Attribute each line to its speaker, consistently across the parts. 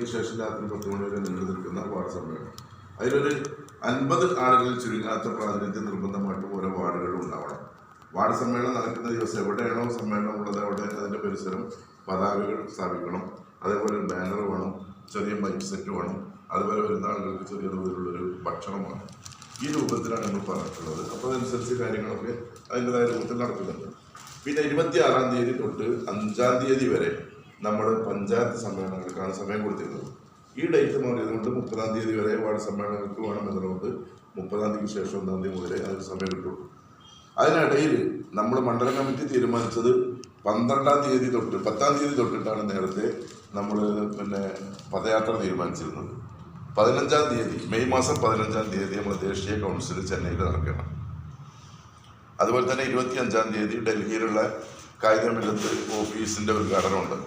Speaker 1: മണിക്ക് ശേഷം രാത്രി 10 മണി വരെ നീണ്ടു നിൽക്കുന്ന വാർഡ് സമ്മേളനം. അതിലൊരു 50 ആളുകളിൽ ചുരുങ്ങാത്ത പ്രാതിനിധ്യം നിർബന്ധമായിട്ടും ഓരോ വാർഡുകളിലും ഉണ്ടാവണം. വാർഡ് സമ്മേളനം നടക്കുന്ന ദിവസം എവിടെയാണോ സമ്മേളനം ഉള്ളത് അവിടെ അതിൻ്റെ പരിസരം പതാകകൾ സ്ഥാപിക്കണം. അതേപോലെ ഒരു ബാനർ വേണം, ചെറിയ മൈക്ക് സെറ്റ് വേണം, അതുപോലെ വരുന്ന ആളുകൾക്ക് ചെറിയ തോതിലുള്ളൊരു ഭക്ഷണം വേണം. ഈ രൂപത്തിലാണ് നമ്മൾ പറഞ്ഞിട്ടുള്ളത്. അപ്പോൾ അതനുസരിച്ച് കാര്യങ്ങളൊക്കെ അതിൻ്റെതായ രൂപത്തിൽ നടക്കുന്നുണ്ട്. പിന്നെ 26-ാം തീയതി തൊട്ട് 5-ാം തീയതി വരെ നമ്മൾ പഞ്ചായത്ത് സമ്മേളനങ്ങൾക്കാണ് സമയം കൊടുത്തിരുന്നത്. ഈ ഡേറ്റ് മാറിയതുകൊണ്ട് 30-ാം തീയതി വരെ വാർഡ് സമ്മേളനങ്ങൾക്ക് വേണമെന്നതുകൊണ്ട് 30-ാം തീയതിക്ക് ശേഷം 1-ാം തീയതി മുതലേ അതിന് സമയം കിട്ടുള്ളൂ. അതിനിടയിൽ നമ്മൾ മണ്ഡലം കമ്മിറ്റി തീരുമാനിച്ചത് 12-ാം തീയതി തൊട്ട് 10-ാം തീയതി തൊട്ടിട്ടാണ് നേരത്തെ നമ്മൾ പദയാത്ര തീരുമാനിച്ചിരുന്നത്. 15-ാം തീയതി മെയ് മാസം 15-ാം തീയതി നമ്മൾ ദേശീയ കൗൺസിൽ ചെന്നൈയിൽ നടക്കണം. അതുപോലെ തന്നെ 25-ാം തീയതി ഡൽഹിയിലുള്ള കായികമില്ലത്ത് ഓഫീസിൻ്റെ ഉദ്ഘാടനമുണ്ട്.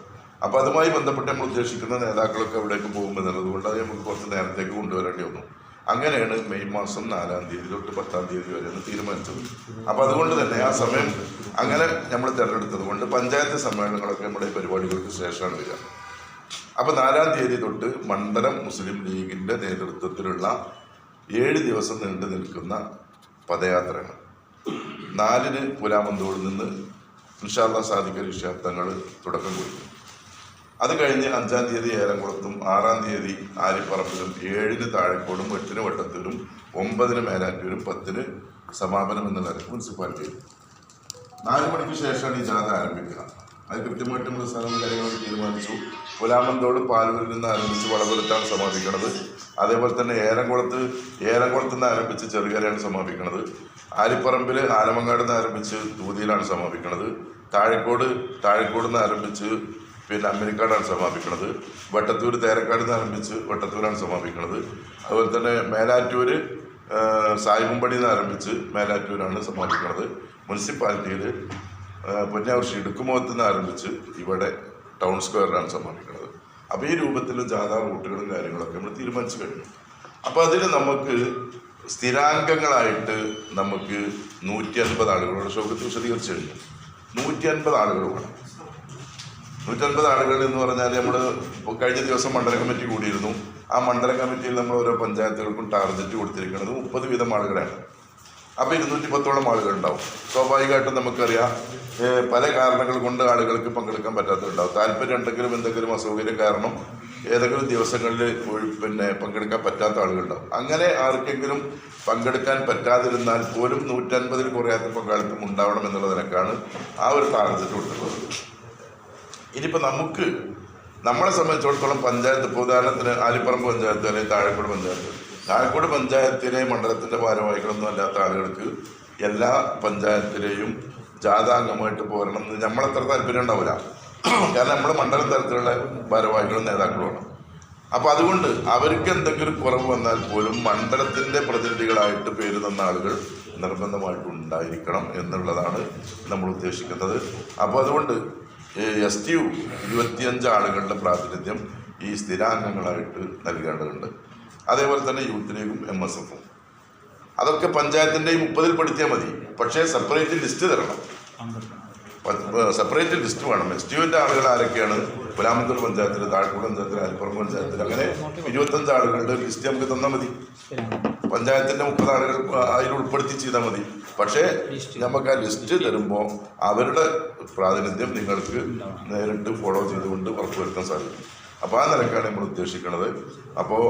Speaker 1: അപ്പോൾ അതുമായി ബന്ധപ്പെട്ട് നമ്മൾ ഉദ്ദേശിക്കുന്ന നേതാക്കളൊക്കെ അവിടേക്ക് പോകുമെന്നുള്ളത് കൊണ്ട് അത് നമുക്ക് കുറച്ച് നേരത്തേക്ക് കൊണ്ടുവരേണ്ടി വന്നു. അങ്ങനെയാണ് മെയ് മാസം 4-ാം തീയതി തൊട്ട് 10-ാം തീയതി വരെയാണ് തീരുമാനിച്ചത്. അപ്പോൾ അതുകൊണ്ട് തന്നെ ആ സമയം അങ്ങനെ നമ്മൾ തിരഞ്ഞെടുത്തത് കൊണ്ട് പഞ്ചായത്ത് സമ്മേളനങ്ങളൊക്കെ നമ്മുടെ പരിപാടികൾക്ക് ശേഷമാണ് വരിക. അപ്പോൾ 4-ാം തീയതി തൊട്ട് മണ്ഡലം മുസ്ലിം ലീഗിൻ്റെ നേതൃത്വത്തിലുള്ള 7 ദിവസം നീണ്ടു നിൽക്കുന്ന പദയാത്രയാണ്. 4-ന് പുലാമന്തോട് നിന്ന് ഇൻഷാ അല്ലാഹ് സാദിഖ് അലി ശിഹാബ് തങ്ങൾ തുടക്കം കുറിക്കും. അത് കഴിഞ്ഞ് 5-ാം തീയതി ഏലംകുളത്തും 6-ാം തീയതി ആലിപ്പറമ്പിലും 7-ന് താഴെക്കോടും 8-ന് വട്ടത്തിലും 9-ന് മേലാറ്റൂരും 10-ന് സമാപനം എന്നുള്ള മുനിസിപ്പാലിറ്റിയിൽ 4 മണിക്ക് ശേഷമാണ് ഈ ജാഥ ആരംഭിക്കുക. അത് കൃത്യമായിട്ട് നമ്മൾ സ്ഥലം കാര്യങ്ങളൊക്കെ തീരുമാനിച്ചു. പുലാമന്തോട് പാലൂരിൽ നിന്ന് ആരംഭിച്ച് വളപുരത്താണ് സമാപിക്കുന്നത്. അതേപോലെ തന്നെ ഏലംകുളത്ത് നിന്ന് ആരംഭിച്ച് ചെറുകരയാണ് സമാപിക്കുന്നത്. ആലിപ്പറമ്പിൽ ആലമങ്ങാട് നിന്ന് ആരംഭിച്ച് തൂതിയിലാണ് സമാപിക്കുന്നത്. താഴെക്കോട് നിന്ന് ആരംഭിച്ച് അമ്മരിക്കാടാണ് സമാപിക്കുന്നത്. വട്ടത്തൂർ തേരക്കാട് നിന്ന് ആരംഭിച്ച് വട്ടത്തൂരാണ് സമാപിക്കുന്നത്. അതുപോലെ തന്നെ മേലാറ്റൂർ സായിമ്പടിയിൽ നിന്ന് ആരംഭിച്ച് മേലാറ്റൂരാണ് സമാപിക്കുന്നത്. മുനിസിപ്പാലിറ്റിയിൽ പൊന്നാവർഷി ഇടുക്കുമുഖത്ത് നിന്ന് ആരംഭിച്ച് ഇവിടെ ടൗൺ സ്ക്വയറിലാണ് സമാപിക്കുന്നത്. അപ്പോൾ ഈ രൂപത്തിൽ ജാഥാ റൂട്ടുകളും കാര്യങ്ങളൊക്കെ നമ്മൾ തീരുമാനിച്ചു കഴിഞ്ഞു. അപ്പോൾ അതിൽ നമുക്ക് സ്ഥിരാംഗങ്ങളായിട്ട് നമുക്ക് 150 ആളുകളോട് ഷൗക്കത്ത് വിശദീകരിച്ചു കഴിഞ്ഞു. 150 ആളുകൾ വേണം. 150 ആളുകൾ എന്ന് പറഞ്ഞാൽ നമ്മൾ കഴിഞ്ഞ ദിവസം മണ്ഡലം കമ്മിറ്റി കൂടിയിരുന്നു. ആ മണ്ഡലം കമ്മിറ്റിയിൽ നമ്മൾ ഓരോ പഞ്ചായത്തുകൾക്കും ടാർഗറ്റ് കൊടുത്തിരിക്കുന്നത് 30 വീതം ആളുകളാണ്. അപ്പോൾ 210ഓളം ആളുകൾ ഉണ്ടാവും. സ്വാഭാവികമായിട്ടും നമുക്കറിയാം പല കാരണങ്ങൾ കൊണ്ട് ആളുകൾക്ക് പങ്കെടുക്കാൻ പറ്റാത്തതുണ്ടാവും. താല്പര്യം ഉണ്ടെങ്കിലും എന്തെങ്കിലും അസൗകര്യം കാരണം ഏതെങ്കിലും ദിവസങ്ങളിൽ പങ്കെടുക്കാൻ പറ്റാത്ത ആളുകളുണ്ടാവും. അങ്ങനെ ആർക്കെങ്കിലും പങ്കെടുക്കാൻ പറ്റാതിരുന്നാൽ പോലും 150-ൽ കുറയാത്ത പങ്കാളിത്തം ഉണ്ടാവണം എന്നുള്ള നിലക്കാണ് ആ ഒരു ടാർഗറ്റ് കൊടുത്തിട്ടുള്ളത്. ഇനിയിപ്പോൾ നമ്മളെ സംബന്ധിച്ചിടത്തോളം പഞ്ചായത്ത്, ഇപ്പോൾ ഉദാഹരണത്തിന് ആലിപ്പറമ്പ് പഞ്ചായത്ത് അല്ലെങ്കിൽ താഴെക്കോട് പഞ്ചായത്തിലെ മണ്ഡലത്തിൻ്റെ ഭാരവാഹികളൊന്നും അല്ലാത്ത ആളുകൾക്ക് എല്ലാ പഞ്ചായത്തിലെയും ജാഥാംഗമായിട്ട് പോരണം എന്ന് നമ്മളത്ര താല്പര്യം ഉണ്ടാവില്ല. കാരണം നമ്മൾ മണ്ഡലം തരത്തിലുള്ള ഭാരവാഹികളും നേതാക്കളുമാണ്. അപ്പോൾ അതുകൊണ്ട് അവർക്ക് എന്തെങ്കിലും കുറവ് വന്നാൽ പോലും മണ്ഡലത്തിൻ്റെ പ്രതിനിധികളായിട്ട് പേര് തന്ന ആളുകൾ നിർബന്ധമായിട്ടും ഉണ്ടായിരിക്കണം എന്നുള്ളതാണ് നമ്മൾ ഉദ്ദേശിക്കുന്നത്. അപ്പോൾ അതുകൊണ്ട് STU 25 ആളുകളുടെ പ്രാതിനിധ്യം ഈ സ്ഥിരാംഗങ്ങളായിട്ട് നൽകേണ്ടതുണ്ട്. അതേപോലെ തന്നെ യൂത്ത് ലീഗും MSF-ഉം അതൊക്കെ പഞ്ചായത്തിൻ്റെയും 30-ൽ പെടുത്തിയാൽ മതി. പക്ഷേ സെപ്പറേറ്റ് ലിസ്റ്റ് തരണം. സെപ്പറേറ്റ് ലിസ്റ്റ് വേണം. STU-ൻ്റെ ആളുകൾ ആരൊക്കെയാണ്? പുലാമന്തൂർ പഞ്ചായത്തിൽ, താഴെക്കോട് പഞ്ചായത്തിൽ, ആലിപ്പറമ്പ് പഞ്ചായത്തിൽ, അങ്ങനെ 25 ആളുകളുടെ ലിസ്റ്റ് നമുക്ക് തന്നാൽ മതി. പഞ്ചായത്തിൻ്റെ 30 ആളുകൾ അതിൽ ഉൾപ്പെടുത്തി ചെയ്താൽ മതി. പക്ഷേ നമുക്ക് ആ ലിസ്റ്റ് തരുമ്പോൾ അവരുടെ പ്രാതിനിധ്യം നിങ്ങൾക്ക് നേരിട്ട് ഫോളോ ചെയ്തുകൊണ്ട് ഉറപ്പുവരുത്താൻ സാധിക്കും. അപ്പോൾ ആ നിലക്കാണ് നമ്മൾ ഉദ്ദേശിക്കുന്നത്. അപ്പോൾ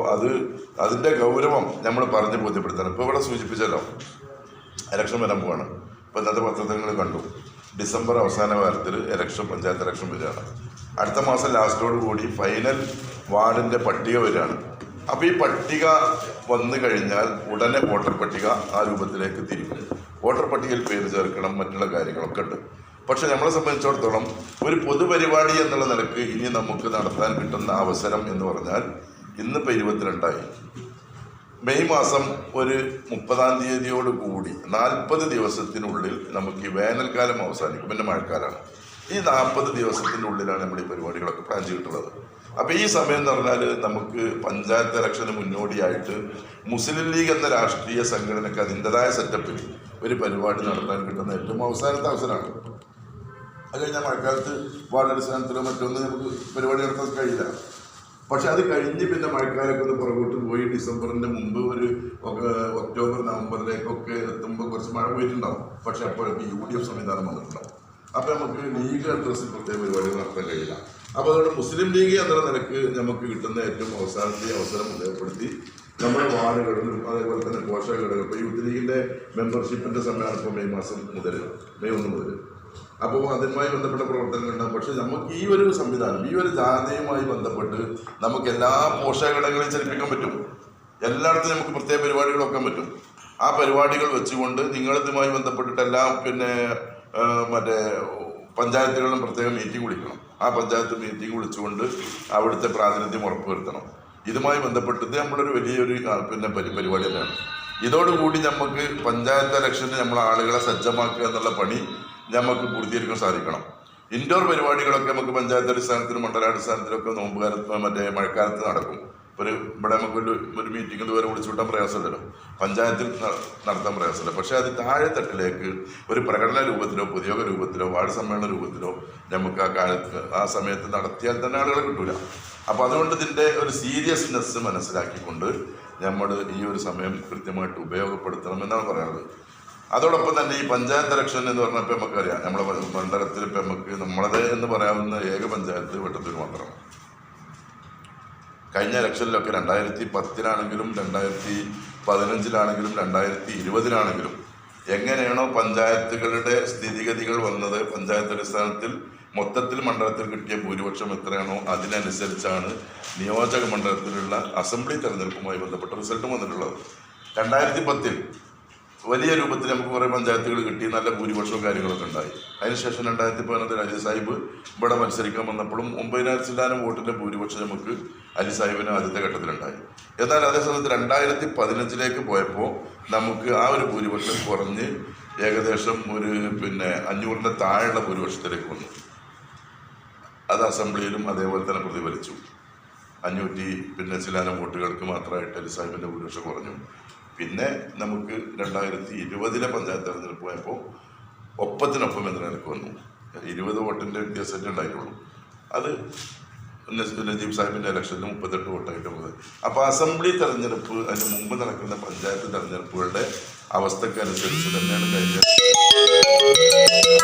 Speaker 1: അതിൻ്റെ ഗൗരവം നമ്മൾ പറഞ്ഞ് ബോധ്യപ്പെടുത്തണം. ഇപ്പോൾ ഇവിടെ സൂചിപ്പിച്ചല്ലോ, ഇലക്ഷൻ വരാൻ പോവാണ്. ഇപ്പോൾ ഇന്നത്തെ പത്രങ്ങൾ കണ്ടു, ഡിസംബർ അവസാന വാരത്തിൽ പഞ്ചായത്ത് ഇലക്ഷൻ വരികയാണ്. അടുത്ത മാസം ലാസ്റ്റോട് കൂടി ഫൈനൽ വാർഡിൻ്റെ പട്ടിക വരികയാണ്. അപ്പോൾ ഈ പട്ടിക വന്നു കഴിഞ്ഞാൽ ഉടനെ വോട്ടർ പട്ടിക ആ രൂപത്തിലേക്ക് തിരിക്കും. വോട്ടർ പട്ടികയിൽ പേര് ചേർക്കണം, മറ്റുള്ള കാര്യങ്ങളൊക്കെ ഉണ്ട്. പക്ഷെ നമ്മളെ സംബന്ധിച്ചിടത്തോളം ഒരു പൊതുപരിപാടി എന്നുള്ള നിലക്ക് ഇനി നമുക്ക് നടത്താൻ കിട്ടുന്ന അവസരം എന്ന് പറഞ്ഞാൽ ഇന്നിപ്പോൾ 22-ആയി. മെയ് മാസം ഒരു 30-ാം തീയതിയോട് കൂടി 40 ദിവസത്തിനുള്ളിൽ നമുക്ക് ഈ വേനൽക്കാലം അവസാനിക്കും. പിന്നെ മഴക്കാലമാണ്. ഈ 40 ദിവസത്തിൻ്റെ ഉള്ളിലാണ് നമ്മൾ ഈ പരിപാടികളൊക്കെ പ്ലാൻ ചെയ്തിട്ടുള്ളത്. അപ്പോൾ ഈ സമയം എന്ന് പറഞ്ഞാൽ നമുക്ക് പഞ്ചായത്ത് ഇലക്ഷന് മുന്നോടിയായിട്ട് മുസ്ലിം ലീഗ് എന്ന രാഷ്ട്രീയ സംഘടനയ്ക്ക് അതിൻ്റെതായ സെറ്റപ്പിൽ ഒരു പരിപാടി നടത്താൻ കിട്ടുന്ന ഏറ്റവും അവസാനത്തെ അവസരമാണ്. അത് കഴിഞ്ഞാൽ മഴക്കാലത്ത് വാർഡ് അടിസ്ഥാനത്തിലോ മറ്റൊന്നും നമുക്ക് പരിപാടി നടത്താൻ കഴിയില്ല. പക്ഷെ അത് കഴിഞ്ഞ് പിന്നെ മഴക്കാലൊക്കെ ഒന്ന് പുറകോട്ട് പോയി ഡിസംബറിന്റെ മുമ്പ് ഒരു ഒക്ടോബർ നവംബറിലേക്കൊക്കെ എത്തുമ്പോൾ കുറച്ച് മഴ പോയിട്ടുണ്ടാവും. പക്ഷെ അപ്പോഴൊക്കെ UDF സംവിധാനം വന്നിട്ടുണ്ടാവും. അപ്പം നമുക്ക് ലീഗ് അഡ്രസ്സിൽ പ്രത്യേക പരിപാടികൾ നടത്താൻ കഴിയില്ല. അപ്പോൾ അതുകൊണ്ട് മുസ്ലിം ലീഗ് എന്ന നിലക്ക് നമുക്ക് കിട്ടുന്ന ഏറ്റവും അവസാനത്തെ അവസരം ഉപയോഗപ്പെടുത്തി നമ്മുടെ വാർഡുകളിലും അതേപോലെ തന്നെ പോഷകഘടകം ഇപ്പോൾ യൂത്ത് ലീഗിൻ്റെ മെമ്പർഷിപ്പിൻ്റെ സമ്മേളനം ഇപ്പോൾ മെയ് 1 മുതൽ അപ്പോൾ അതുമായി ബന്ധപ്പെട്ട പ്രവർത്തനങ്ങളുണ്ടാകും. പക്ഷെ നമുക്ക് ഈ ഒരു സംവിധാനം, ഈ ഒരു ജാഥയുമായി ബന്ധപ്പെട്ട് നമുക്ക് എല്ലാ പോഷകഘടകങ്ങളെയും ചലിപ്പിക്കാൻ പറ്റും. എല്ലായിടത്തും നമുക്ക് പ്രത്യേക പരിപാടികൾ വെക്കാൻ പറ്റും. ആ പരിപാടികൾ വെച്ചുകൊണ്ട് നിങ്ങളിതുമായി ബന്ധപ്പെട്ടിട്ടെല്ലാം പിന്നെ മറ്റേ പഞ്ചായത്തുകളിലും പ്രത്യേകം മീറ്റിംഗ് വിളിക്കണം. ആ പഞ്ചായത്ത് മീറ്റിംഗ് വിളിച്ചുകൊണ്ട് അവിടുത്തെ പ്രാതിനിധ്യം ഉറപ്പുവരുത്തണം. ഇതുമായി ബന്ധപ്പെട്ടിട്ട് നമ്മളൊരു വലിയൊരു പിന്നെ പരിപാടി തന്നെയാണ്. ഇതോടുകൂടി നമുക്ക് പഞ്ചായത്ത് ഇലക്ഷന് നമ്മളെ ആളുകളെ സജ്ജമാക്കുക എന്നുള്ള പണി നമുക്ക് പൂർത്തീകരിക്കാൻ സാധിക്കണം. ഇൻഡോർ പരിപാടികളൊക്കെ നമുക്ക് പഞ്ചായത്ത് അടിസ്ഥാനത്തിലും മണ്ഡലാടിസ്ഥാനത്തിലൊക്കെ നോമ്പുകാലത്ത് മഴക്കാലത്ത് നടക്കും. ഇവിടെ നമുക്കൊരു മീറ്റിംഗ് ഇതുവരെ വിളിച്ചു വിട്ടാൻ പ്രയാസമില്ലല്ലോ, പഞ്ചായത്തിൽ നടത്താൻ പ്രയാസമില്ല. പക്ഷേ അത് താഴെത്തട്ടിലേക്ക് ഒരു പ്രകടന രൂപത്തിലോ പൊതുയോഗ രൂപത്തിലോ വാർഡ് സമ്മേളന രൂപത്തിലോ നമുക്ക് ആ സമയത്ത് നടത്തിയാൽ തന്നെ ആളുകളെ കിട്ടൂല. അപ്പോൾ അതുകൊണ്ട് ഇതിൻ്റെ ഒരു സീരിയസ്നെസ് മനസ്സിലാക്കിക്കൊണ്ട് നമ്മൾ ഈ ഒരു സമയം കൃത്യമായിട്ട് ഉപയോഗപ്പെടുത്തണം എന്നാണ് പറയാനുള്ളത്. അതോടൊപ്പം തന്നെ ഈ പഞ്ചായത്ത് ഇലക്ഷൻ എന്ന് പറഞ്ഞപ്പോൾ നമുക്കറിയാം, നമ്മളെ മണ്ഡലത്തിൽ ഇപ്പം നമുക്ക് നമ്മളത് എന്ന് പറയാവുന്ന ഏക പഞ്ചായത്ത് വെട്ടത്തൂർ മാത്രമാണ്. കഴിഞ്ഞ ഇലക്ഷനിലൊക്കെ 2010 2015 2020 എങ്ങനെയാണോ പഞ്ചായത്തുകളുടെ സ്ഥിതിഗതികൾ വന്നത്, പഞ്ചായത്ത് അടിസ്ഥാനത്തിൽ മൊത്തത്തിൽ മണ്ഡലത്തിൽ കിട്ടിയ ഭൂരിപക്ഷം എത്രയാണോ അതിനനുസരിച്ചാണ് നിയോജക മണ്ഡലത്തിലുള്ള അസംബ്ലി തെരഞ്ഞെടുപ്പുമായി ബന്ധപ്പെട്ട റിസൾട്ടും വന്നിട്ടുള്ളത്. 2010 വലിയ രൂപത്തിൽ നമുക്ക് കുറേ പഞ്ചായത്തുകൾ കിട്ടി, നല്ല ഭൂരിപക്ഷവും കാര്യങ്ങളൊക്കെ ഉണ്ടായി. അതിനുശേഷം 2015 അലി സാഹിബ് ഇവിടെ മത്സരിക്കാൻ വന്നപ്പോഴും 9,000 വോട്ടിൻ്റെ ഭൂരിപക്ഷം നമുക്ക് അലി സാഹിബിന് ആദ്യത്തെ ഘട്ടത്തിലുണ്ടായി. എന്നാൽ അതേ സമയത്ത് 2015 പോയപ്പോൾ നമുക്ക് ആ ഒരു ഭൂരിപക്ഷം കുറഞ്ഞ് ഏകദേശം ഒരു 500-ന്റെ താഴെയുള്ള ഭൂരിപക്ഷത്തിലേക്ക് വന്നു. അത് അസംബ്ലിയിലും അതേപോലെ തന്നെ പ്രതിഫലിച്ചു. 500 വോട്ടുകൾക്ക് മാത്രമായിട്ട് അലി സാഹിബിൻ്റെ ഭൂരിപക്ഷം കുറഞ്ഞു. പിന്നെ നമുക്ക് 2020 പഞ്ചായത്ത് തെരഞ്ഞെടുപ്പ് പോയപ്പോൾ ഒപ്പത്തിനൊപ്പം എന്ന നിലക്ക് വന്നു. 20 വോട്ടിൻ്റെ വ്യത്യാസമേ ഉണ്ടായിട്ടുള്ളൂ. അത് നജീബ് സാഹിബിൻ്റെ ഇലക്ഷനിൽ 38 വോട്ടായിട്ട് പോയത്. അപ്പോൾ അസംബ്ലി തെരഞ്ഞെടുപ്പ് അതിന് മുമ്പ് നടക്കുന്ന പഞ്ചായത്ത് തെരഞ്ഞെടുപ്പുകളുടെ അവസ്ഥക്കനുസരിച്ച് തന്നെയാണ് കഴിഞ്ഞ